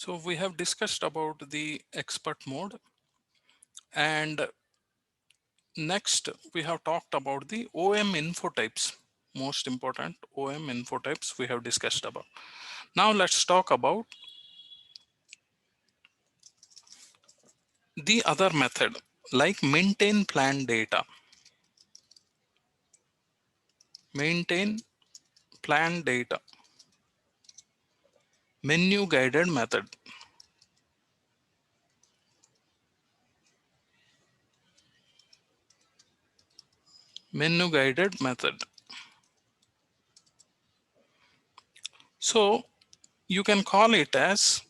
So we have discussed about the expert mode, and next we have talked about the OM info types. Most important OM info types we have discussed about. Now let's talk about the other method like maintain plan data. Maintain plan data. Menu guided method. Menu guided method. So you can call it as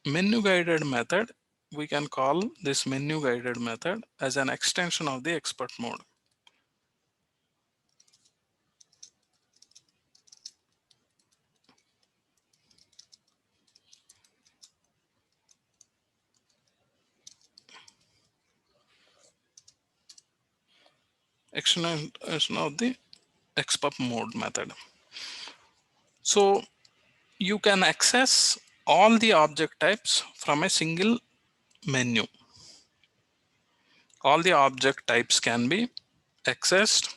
menu guided method. We can call this menu guided method as an extension of the expert mode. Extension of the expert mode method. So you can access all the object types from a single menu. All the object types can be accessed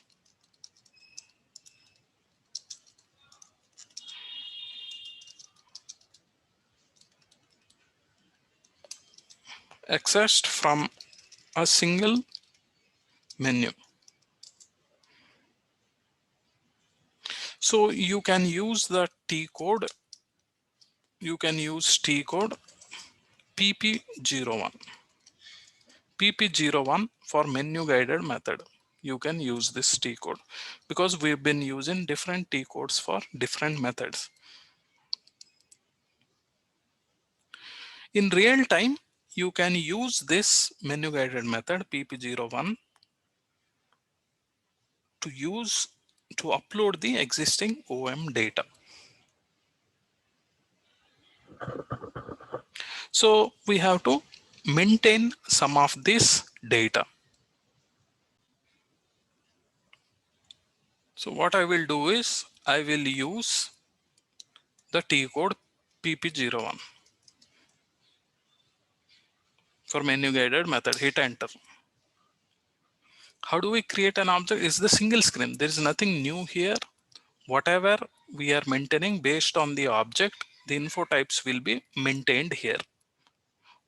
from a single menu. So you can use the T code. You can use T code PP01. PP01 for menu guided method. You can use this T code because we've been using different T codes for different methods. In real time, you can use this menu guided method PP01 to upload the existing OM data. So we have to maintain some of this data. So what I will do is I will use the T code PP01 for menu guided method. Hit enter. How do we create an object? It's the single screen. There is nothing new here. Whatever we are maintaining based on the object, the info types will be maintained here.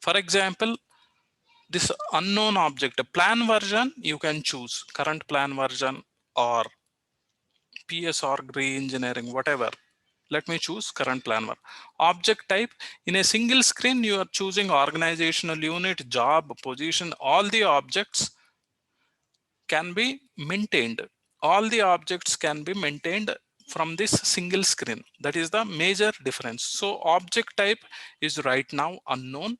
For example, this unknown object, a plan version, you can choose current plan version or PS or re-engineering, whatever. Let me choose current plan version. Object type, in a single screen, you are choosing organizational unit, job, position, all the objects can be maintained. All the objects can be maintained from this single screen. That is the major difference. So object type is right now unknown,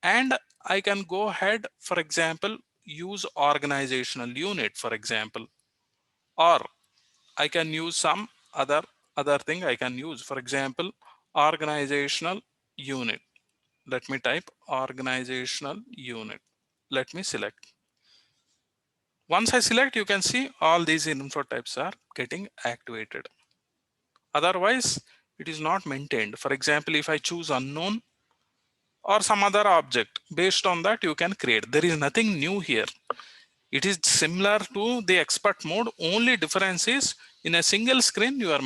and I can go ahead, for example, use organizational unit, for example, or I can use some other thing I can use, for example, organizational unit. Let me type organizational unit. Let me select. Once I select, you can see all these info types are getting activated. Otherwise, it is not maintained. For example, if I choose unknown or some other object, based on that you can create. There is nothing new here. It is similar to the expert mode. Only difference is in a single screen you are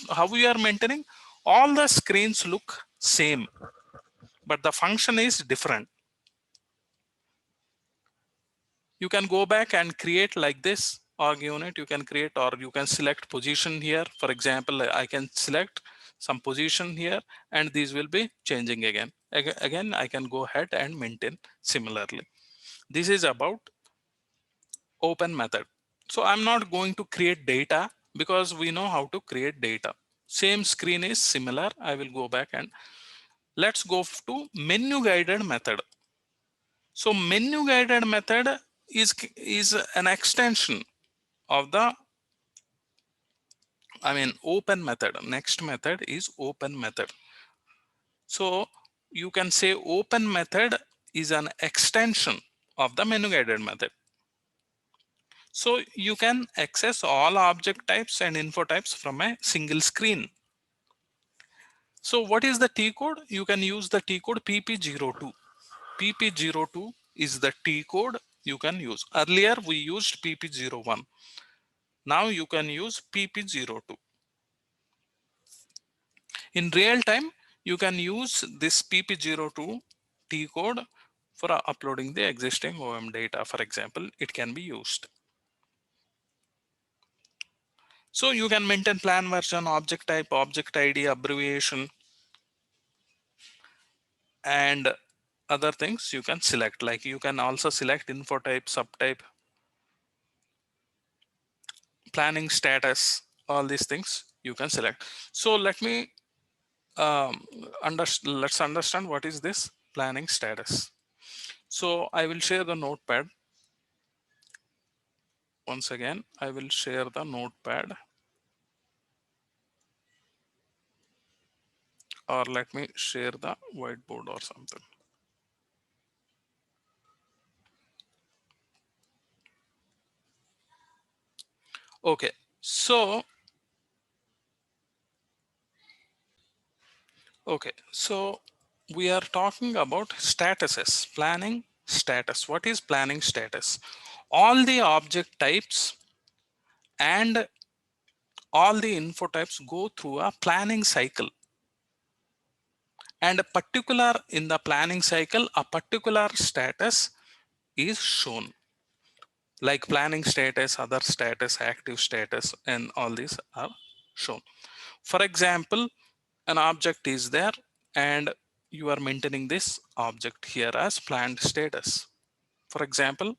how you are maintaining. All the screens look same, but the function is different. You can go back and create like this org unit. You can create, or you can select position here. For example, I can select some position here and these will be changing again. Again, I can go ahead and maintain similarly. This is about open method. So I'm not going to create data because we know how to create data. Same screen is similar. I will go back and let's go to menu guided method. So menu guided method is an extension of the open method. Next method is open method. So you can say open method is an extension of the menu guided method. So you can access all object types and info types from a single screen. So what is the T code? You can use the T code PP02. PP02 is the T code you can use. Earlier we used PP01. Now you can use PP02. In real time, you can use this PP02 T code for uploading the existing OM data. For example, it can be used. So you can maintain plan version, object type, object ID, abbreviation, and other things you can select. Like you can also select info type, subtype, planning status, all these things you can select. So let me let's understand what is this planning status. So I will share the notepad. Once again, I will share the notepad, or let me share the whiteboard or something. Okay, so we are talking about statuses, planning status. What is planning status? All the object types and all the info types go through a planning cycle, and a particular in the planning cycle, a particular status is shown, like planning status, other status, active status, and all these are shown. For example, an object is there and you are maintaining this object here as planned status. For example,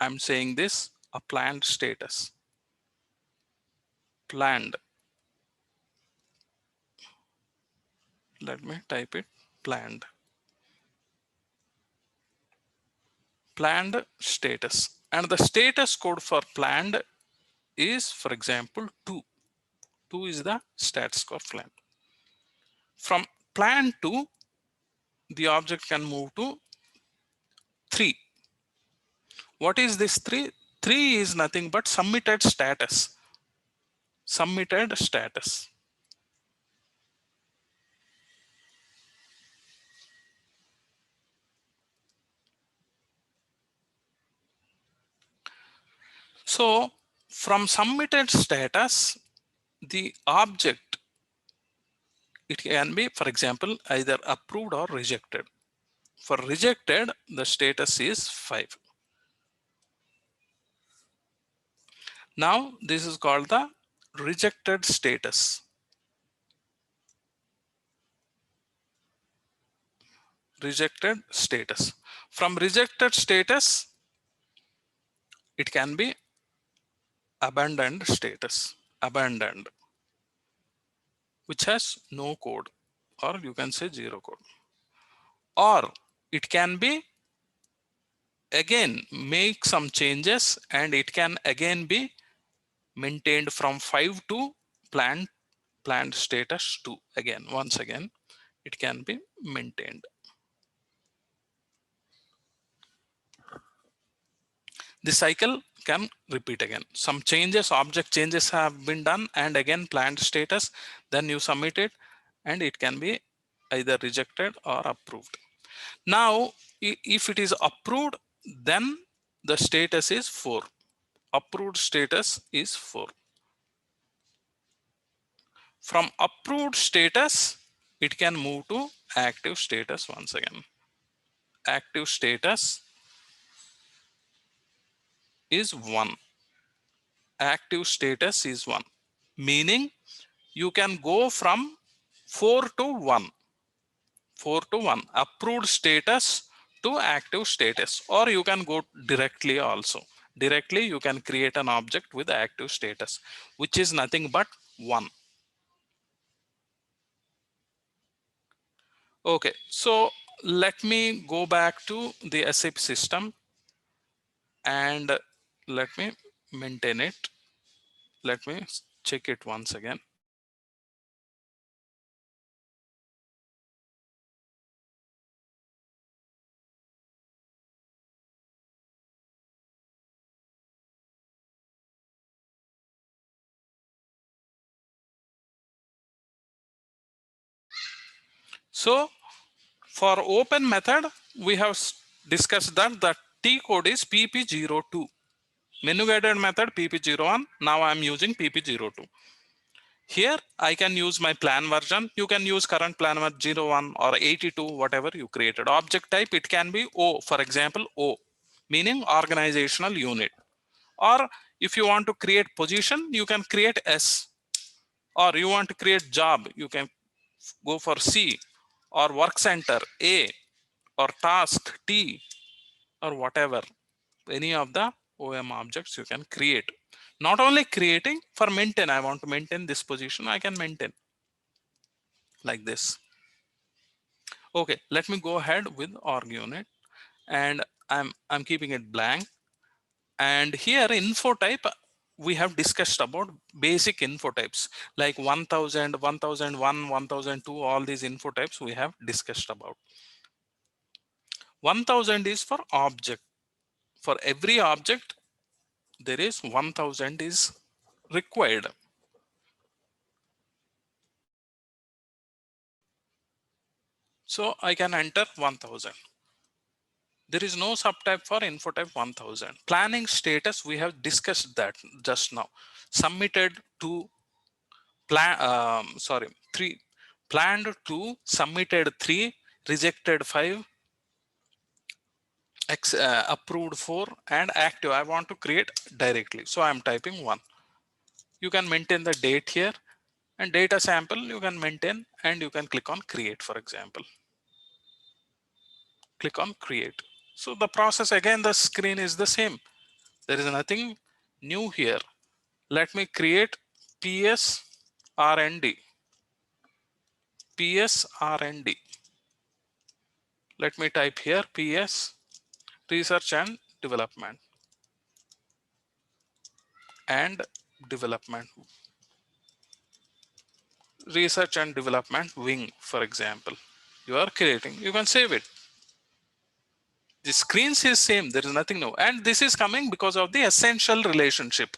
I'm saying this a planned status, planned. Let me type it, planned, planned status. And the status code for planned is, for example, 2. 2 is the status code planned. From planned to, the object can move to 3. What is this 3? 3 is nothing but submitted status. Submitted status. So from submitted status, the object, it can be, for example, either approved or rejected. For rejected, the status is 5. Now this is called the rejected status. Rejected status. From rejected status, it can be abandoned status, abandoned, which has no code, or you can say 0 code. Or it can be again make some changes and it can again be maintained from 5 to planned status 2. Again, once again, it can be maintained. The cycle can repeat again. Some changes, object changes have been done, and again planned status, then you submit it and it can be either rejected or approved. Now, if it is approved, then the status is 4. Approved status is 4. From approved status, it can move to active status once again. Active status is 1. Active status is 1, meaning you can go from 4 to 1. 4 to 1, approved status to active status, or you can go directly also. Directly, you can create an object with active status, which is nothing but 1. Okay, so let me go back to the SAP system and let me maintain it. Let me check it once again. So for open method, we have discussed that the T code is PP02. Menu guided method PP01. Now I am using PP02. Here I can use my plan version. You can use current plan version 01 or 82, whatever you created. Object type, it can be O, for example, O, meaning organizational unit. Or if you want to create position, you can create S. Or you want to create job, you can go for C, or work center A, or task T, or whatever. Any of the OM objects you can create. Not only creating, for maintain, I want to maintain this position, I can maintain like this. Okay, let me go ahead with org unit, and I'm keeping it blank. And here info type, we have discussed about basic info types like 1000, 1001, 1002, all these info types we have discussed about. 1000 is for object. For every object, there is 1000 is required. So I can enter 1000. There is no subtype for info type 1000. Planning status, we have discussed that just now. Submitted to three, planned 2, submitted 3, rejected 5, approved 4, and active I want to create directly. So I'm typing 1. You can maintain the date here, and data sample you can maintain, and you can click on create, for example. Click on create. So the process, again, the screen is the same. There is nothing new here. Let me create PS R&D. PS R&D. Let me type here PS research and development and development. Research and development wing, for example. You are creating, you can save it. The screens is same, there is nothing new. And this is coming because of the essential relationship.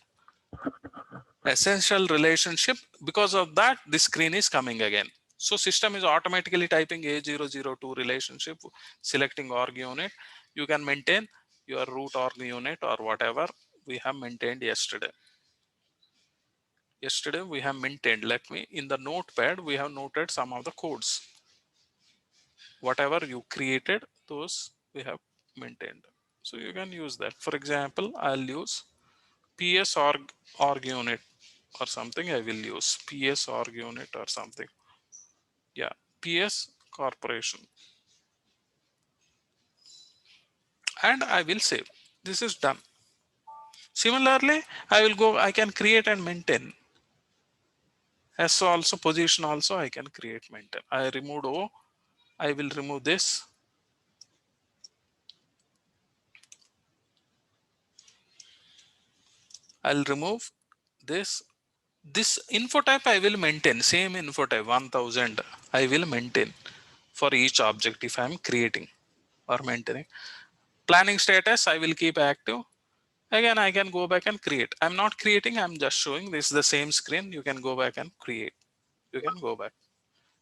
Essential relationship, because of that, this screen is coming again. So system is automatically typing A002 relationship, selecting org unit. You can maintain your root org unit or whatever we have maintained yesterday. Yesterday we have maintained, let me, in the notepad, we have noted some of the codes. Whatever you created, those we have maintained. So you can use that. For example, I'll use PS org unit or something. I will use PS org unit or something. Yeah, PS corporation. And I will save. This is done. Similarly, I can create and maintain. S also, position also, I can create, maintain. I removed O. I will remove this. I'll remove this. This info type I will maintain, same info type 1000 I will maintain for each object if I'm creating or maintaining. Planning status I will keep active. Again, I can go back and create. I'm not creating, I'm just showing this is the same screen. You can go back and create. You can go back.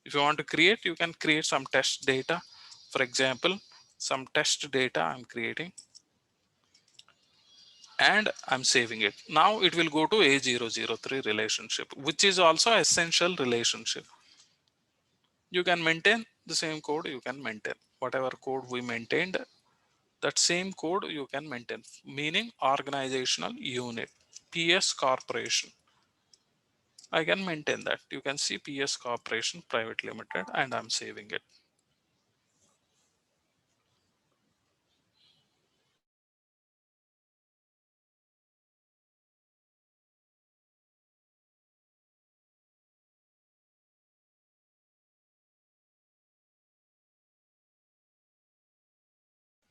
If you want to create, you can create some test data. For example, some test data I'm creating. And I'm saving it. Now it will go to A003 relationship, which is also essential relationship. You can maintain the same code, you can maintain whatever code we maintained, that same code you can maintain, meaning organizational unit, PS corporation. I can maintain that. You can see PS corporation private limited, and I'm saving it.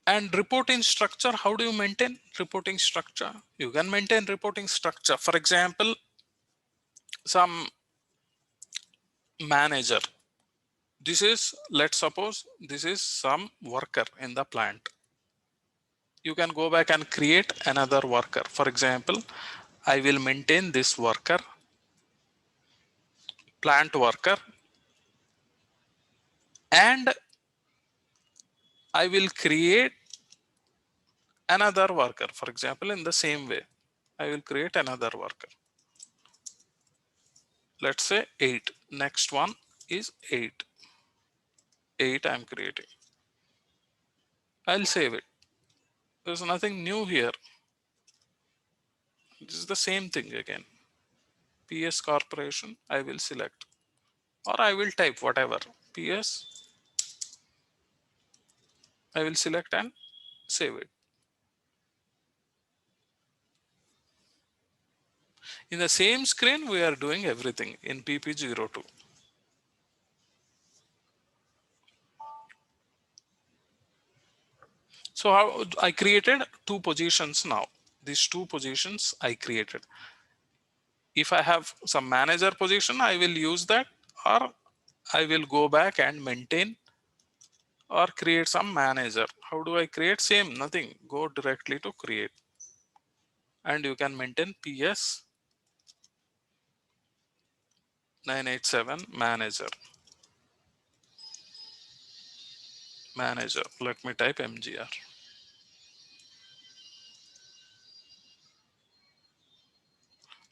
And reporting structure, how do you maintain reporting structure? You can maintain reporting structure. For example, some manager. This is, let's suppose this is some worker in the plant. You can go back and create another worker. For example, I will maintain this worker, plant worker. and I will create another worker. For example, in the same way, I will create another worker. Let's say 8. Next one is 8. 8 I'm creating. I'll save it. There's nothing new here. This is the same thing again. PS Corporation, I will select, or I will type whatever. PS, I will select and save it. In the same screen, we are doing everything in PP02. So how I created two positions now. These two positions I created. If I have some manager position, I will use that, or I will go back and maintain or create some manager. How do I create? Same, nothing. Go directly to create. And you can maintain PS 987 manager. Manager. Let me type MGR.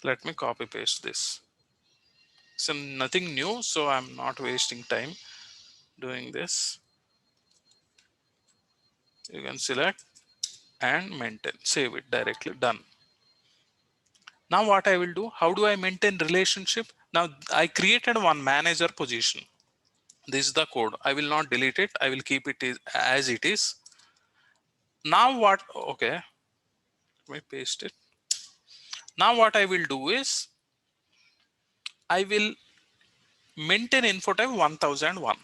Let me copy paste this. So nothing new, so I'm not wasting time doing this. You can select and maintain, save it directly, done. Now what I will do, how do I maintain relationship? Now I created one manager position. This is the code. I will not delete it. I will keep it as it is. Now what, okay, let me paste it. Now what I will do is, I will maintain info type 1001.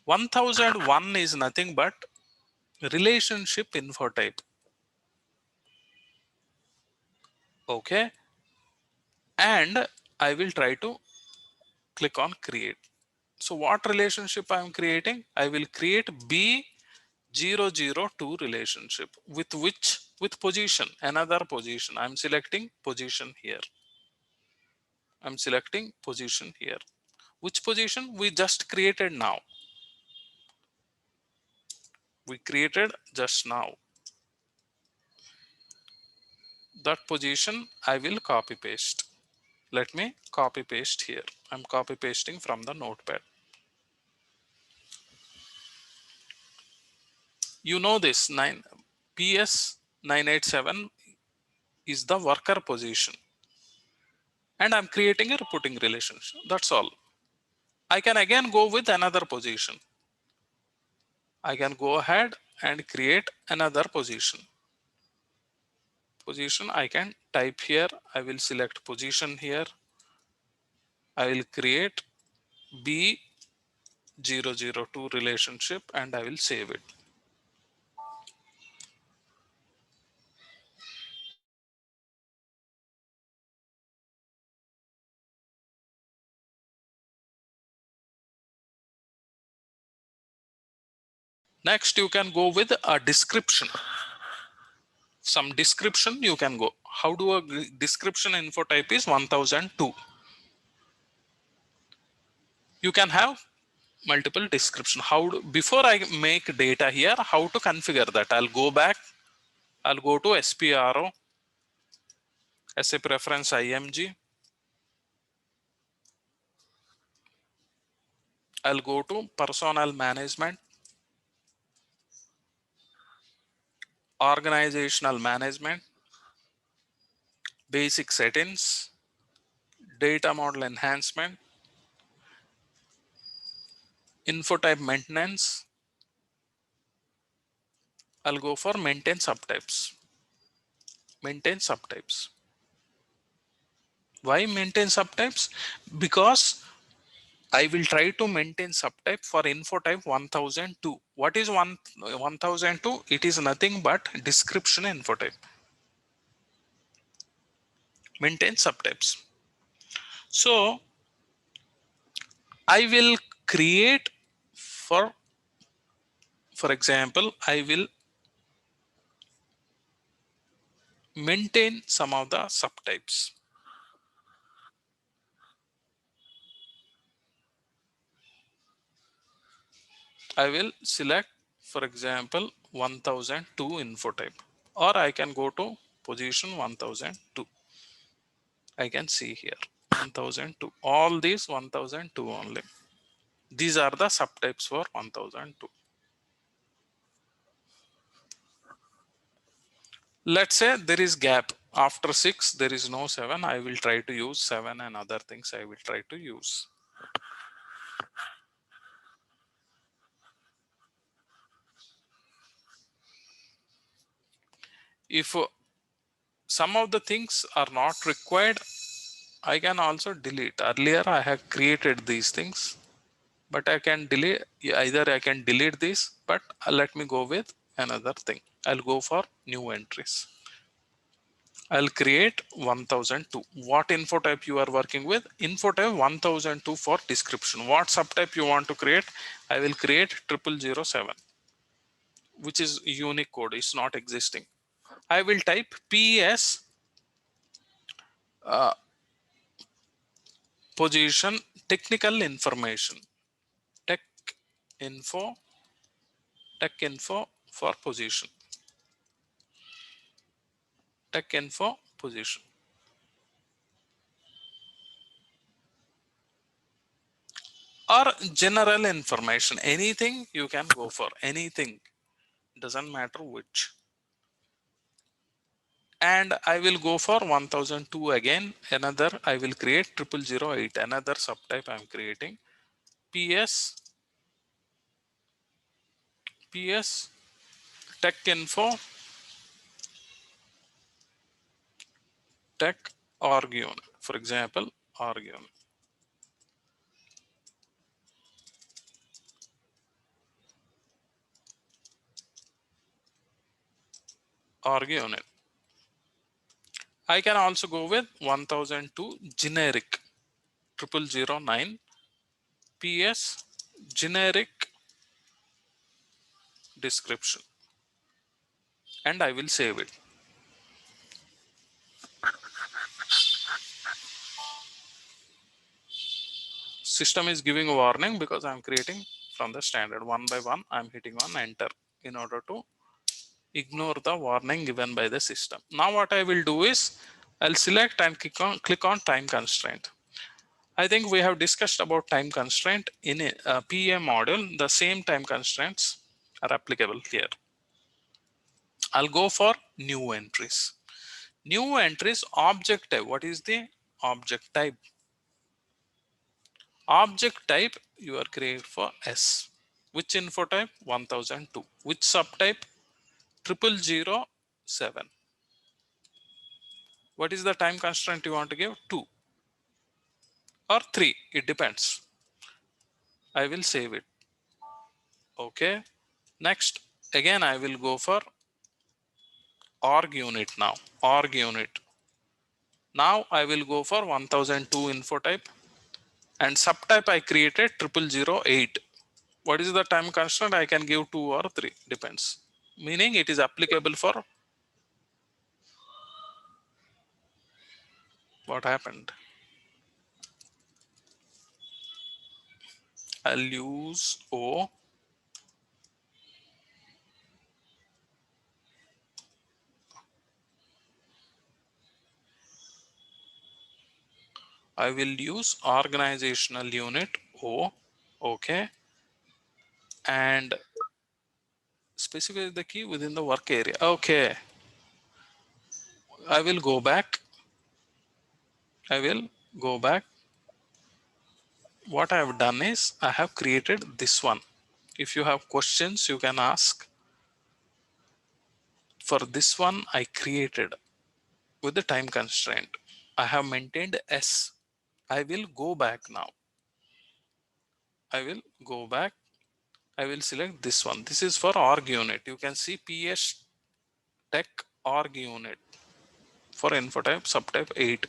1001 is nothing but relationship info type. Okay. And I will try to click on create. So what relationship I am creating? I will create B002 relationship with which, with position, another position. I'm selecting position here. I'm selecting position here. Which position we just created now? We created just now. That position I will copy paste. Let me copy paste here. I'm copy pasting from the notepad. You know this PS 987 is the worker position, and I'm creating a reporting relationship. That's all. I can again go with another position. I can go ahead and create another position. Position I can type here. I will select position here. I will create B002 relationship and I will save it. Next, you can go with a description. Some description you can go. How do a description info type is 1002. You can have multiple description. How do, before I make data here, how to configure that? I'll go back. I'll go to SPRO, SA preference IMG. I'll go to personnel management, organizational management, basic settings, data model enhancement, info type maintenance. I'll go for maintain subtypes. Maintain subtypes. Why maintain subtypes? Because I will try to maintain subtype for info type 1002. What is 1002? It is nothing but description info type. Maintain subtypes. So I will create for example, I will maintain some of the subtypes. I will select, for example, 1002 info type, or I can go to position 1002. I can see here 1002. All these 1002 only. These are the subtypes for 1002. Let's say there is gap after 6, there is no 7. I will try to use 7 and other things I will try to use. If some of the things are not required, I can also delete. Earlier I have created these things, but I can delete. Either I can delete this, but let me go with another thing. I'll go for new entries. I'll create 1002. What info type you are working with? Info type 1002 for description. What subtype you want to create? I will create 0007, which is unique code. It's not existing. I will type PS uh, position technical information. Tech info, tech info for position. Tech info position. Or general information. Anything you can go for. Anything. Doesn't matter which. And I will go for 1002 again. Another I will create 0008. Another subtype I'm creating. PS tech info tech org unit. For example, org unit. Org unit. I can also go with 1002 generic 0009 PS generic description, and I will save it. System is giving a warning because I'm creating from the standard. One by one I'm hitting on enter in order to ignore the warning given by the system. Now what I will do is I'll select and click on time constraint. I think we have discussed about time constraint in a PA module. The same time constraints are applicable here. I'll go for new entries. New entries object type. What is the object type? Object type you are create for S. Which info type? 1002. Which subtype? 0007. What is the time constraint you want to give? 2 or 3. It depends. I will save it. Okay. Next, again, I will go for org unit now. Org unit. Now I will go for 1002 info type and subtype I created 0008. What is the time constraint? I can give 2 or 3. Depends. Meaning it is applicable for what happened. I'll use O. I will use organizational unit O. Okay. And specify the key within the work area. Okay. I will go back. I will go back. What I have done is I have created this one. If you have questions, you can ask. For this one, I created with the time constraint. I have maintained S. I will go back now. I will go back. I will select this one. This is for org unit. You can see PS tech org unit for info type subtype 8.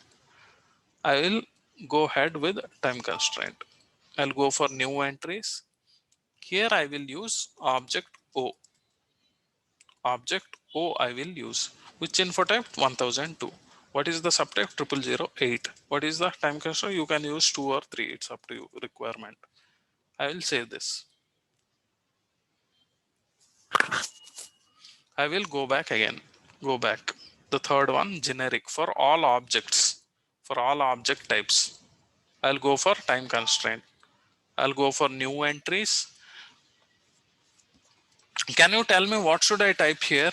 I will go ahead with time constraint. I'll go for new entries. Here I will use object O. Object O I will use. Which info type? 1002. What is the subtype? 0008. What is the time constraint? You can use 2 or 3. It's up to you. Requirement. I will save this. I will go back again. Go back. The third one, generic for all objects, for all object types. I'll go for time constraint. I'll go for new entries. Can you tell me what should I type here?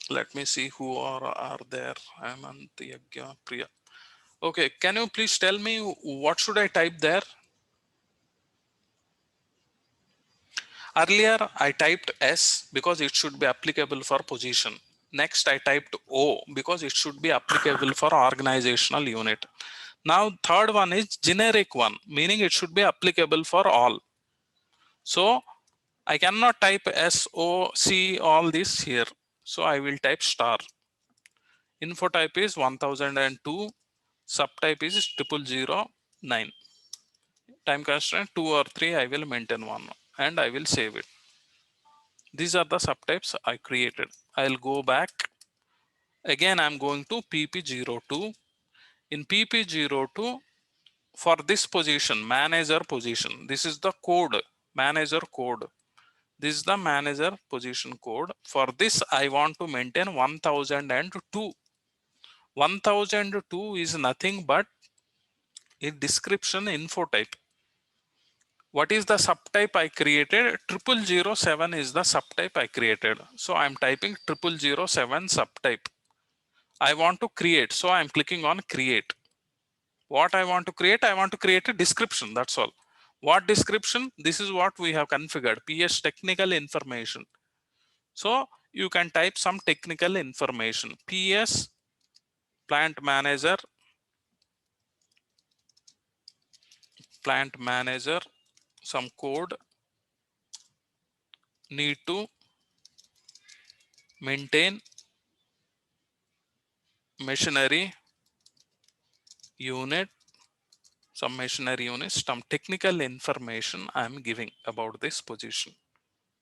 Let me see who are there. Hemant, Yagya, Priya. Okay, can you please tell me what should I type there? Earlier, I typed S because it should be applicable for position. Next, I typed O because it should be applicable for organizational unit. Now, third one is generic one, meaning it should be applicable for all. So, I cannot type S, O, C, all this here. So, I will type star. Info type is 1002. Subtype is 0009. Time constraint 2 or 3, I will maintain one and I will save it. These are the subtypes I created. I'll go back. Again, I'm going to PP02. In PP02, for this position, manager position, this is the code, manager code. This is the manager position code. For this, I want to maintain 1002. 1002 is nothing but a description info type. What is the subtype I created? 0007 is the subtype I created. So I'm typing 0007 subtype. I want to create. So I'm clicking on create. What I want to create? I want to create a description. That's all. What description? This is what we have configured. PS technical information. So you can type some technical information. PS plant manager, some code, need to maintain machinery unit, some machinery units, some technical information I'm giving about this position.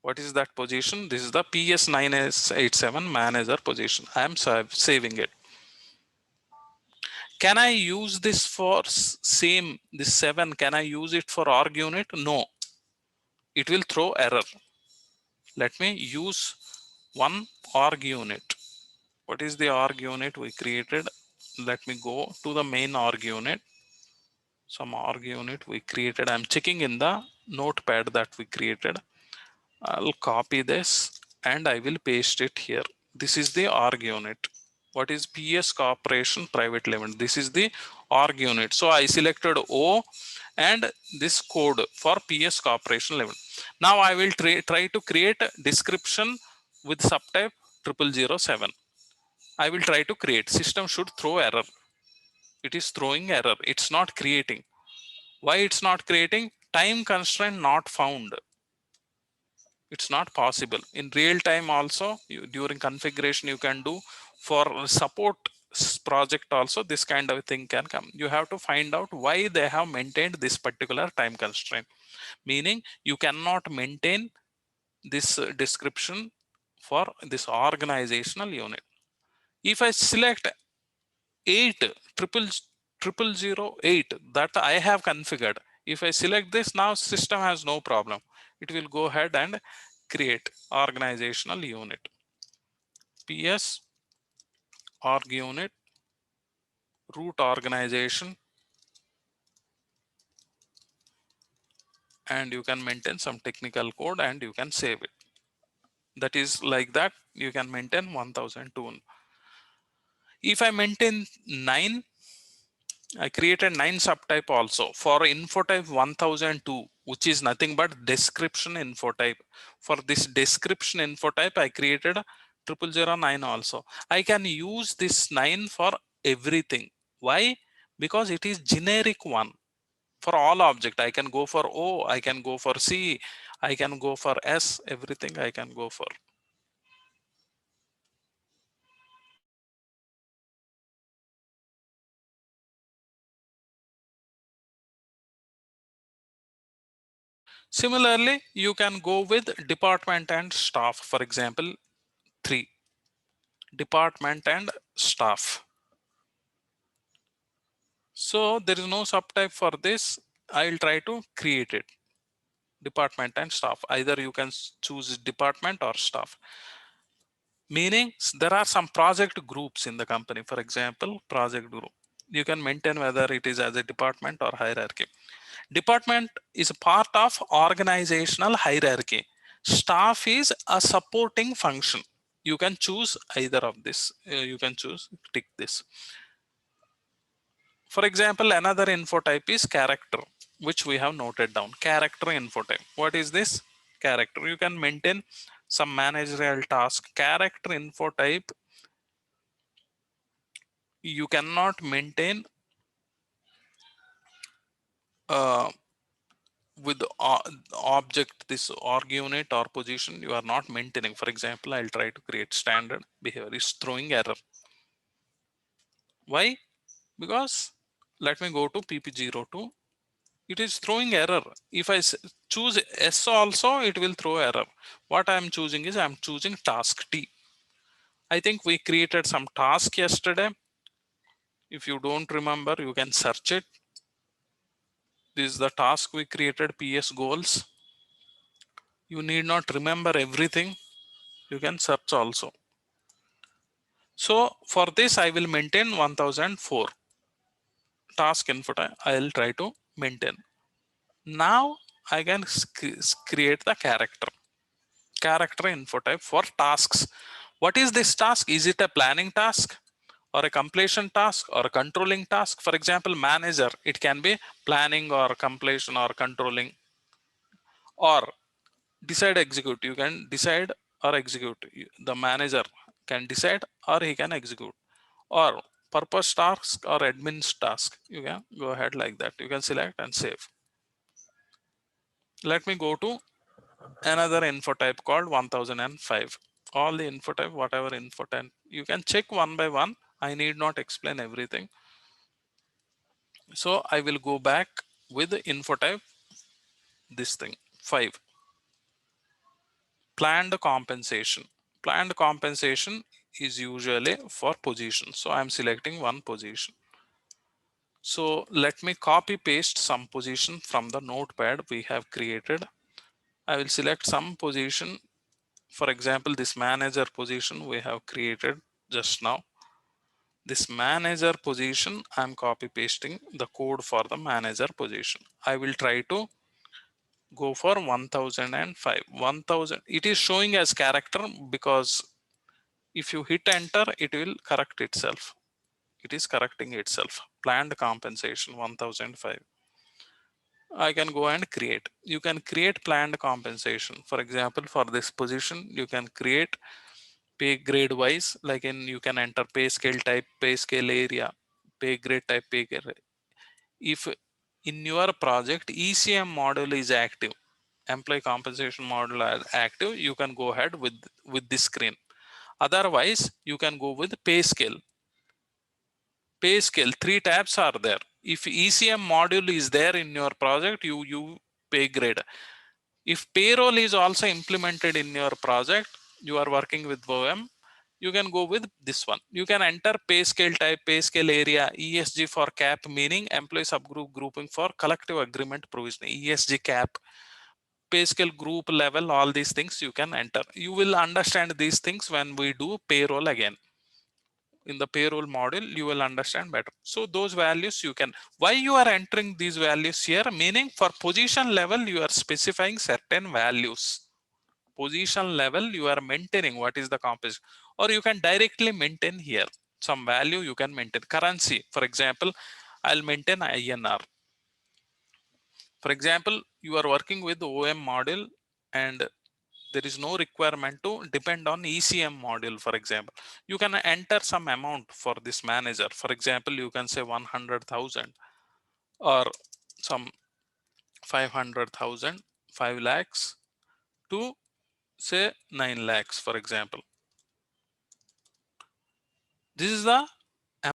What is that position? This is the PS987 manager position. I am saving it. Can I use this for this 7? Can I use it for org unit? No, it will throw error. Let me use one org unit. What is the org unit we created? Let me go to the main org unit. Some org unit we created. I'm checking in the notepad that we created. I'll copy this and I will paste it here. This is the org unit. What is PS Corporation Private Limited? This is the org unit. So I selected O and this code for PS Corporation Limited. Now I will try to create a description with subtype 0007. I will try to create. System should throw error. It is throwing error. It's not creating. Why it's not creating? Time constraint not found. It's not possible. In real time also, during configuration you can do. For support project also, this kind of thing can come. You have to find out why they have maintained this particular time constraint. Meaning you cannot maintain this description for this organizational unit. If I select 8 triple zero 8 that I have configured, if I select this, now system has no problem. It will go ahead and create organizational unit. PS org unit, root organization, and you can maintain some technical code and you can save it. That is like that you can maintain 1002. If I maintain 9, I created 9 subtype also for info type 1002, which is nothing but description info type. For this description info type, I created 0009 also. I can use this 9 for everything. Why? Because it is generic one for all object. I can go for O, I can go for C, I can go for S, everything I can go for. Similarly, you can go with department and staff. For example, 3. Department and staff. So there is no subtype for this. I'll try to create it. Department and staff. Either you can choose department or staff. Meaning there are some project groups in the company. For example, project group. You can maintain whether it is as a department or hierarchy. Department is a part of organizational hierarchy. Staff is a supporting function. You can choose either of this. You can choose, tick this. For example, another info type is character, which we have noted down. Character info type. What is this? Character. You can maintain some managerial task. Character info type, you cannot maintain uh, with object, this org unit or position. You are not maintaining. For example, I'll try to create standard behavior is throwing error. Why? Because let me go to pp02. It is throwing error. If I choose S also, it will throw error. What I'm choosing is I'm choosing task T. I think we created some task yesterday. If you don't remember, you can search it. This is the task we created, PS goals. You need not remember everything. You can search also. So for this, I will maintain 1004 task input. I'll try to maintain. Now I can create the character info type for tasks. What is this task? Is it a planning task or a completion task or a controlling task? For example, manager, it can be planning or completion or controlling, or decide execute. You can decide or execute. The manager can decide or he can execute, or purpose task or admin's task. You can go ahead like that. You can select and save. Let me go to another info type called 1005. All the info type, whatever info type, you can check one by one. I need not explain everything. So I will go back with the info type, this thing 5, planned compensation. Planned compensation is usually for position. So I'm selecting one position. So let me copy paste some position from the notepad we have created. I will select some position. For example, this manager position we have created just now. This manager position, I'm copy pasting the code for the manager position. I will try to go for 1005. 1000, it is showing as character because if you hit enter, it will correct itself. It is correcting itself. Planned compensation 1005. I can go and create. You can create planned compensation. For example, for this position, you can create pay grade wise, like in you can enter pay scale type, pay scale area, pay grade type, pay grade. If in your project ECM module is active, employee compensation module is active, you can go ahead with this screen. Otherwise, you can go with pay scale. Pay scale, 3 tabs are there. If ECM module is there in your project, you pay grade. If payroll is also implemented in your project, you are working with OM, you can go with this one. You can enter pay scale type, pay scale area, ESG for cap, meaning employee subgroup grouping for collective agreement provision, ESG cap, pay scale group level, all these things you can enter. You will understand these things when we do payroll again. In the payroll module, you will understand better. So those values you can, why you are entering these values here, meaning for position level, you are specifying certain values. Position level, you are maintaining what is the composition, or you can directly maintain here some value. You can maintain currency. For example, I'll maintain INR. For example, you are working with OM model and there is no requirement to depend on ECM module. For example, you can enter some amount for this manager. For example, you can say 100,000 or some 500,000, 5 lakhs to say 9 lakhs, for example. This is the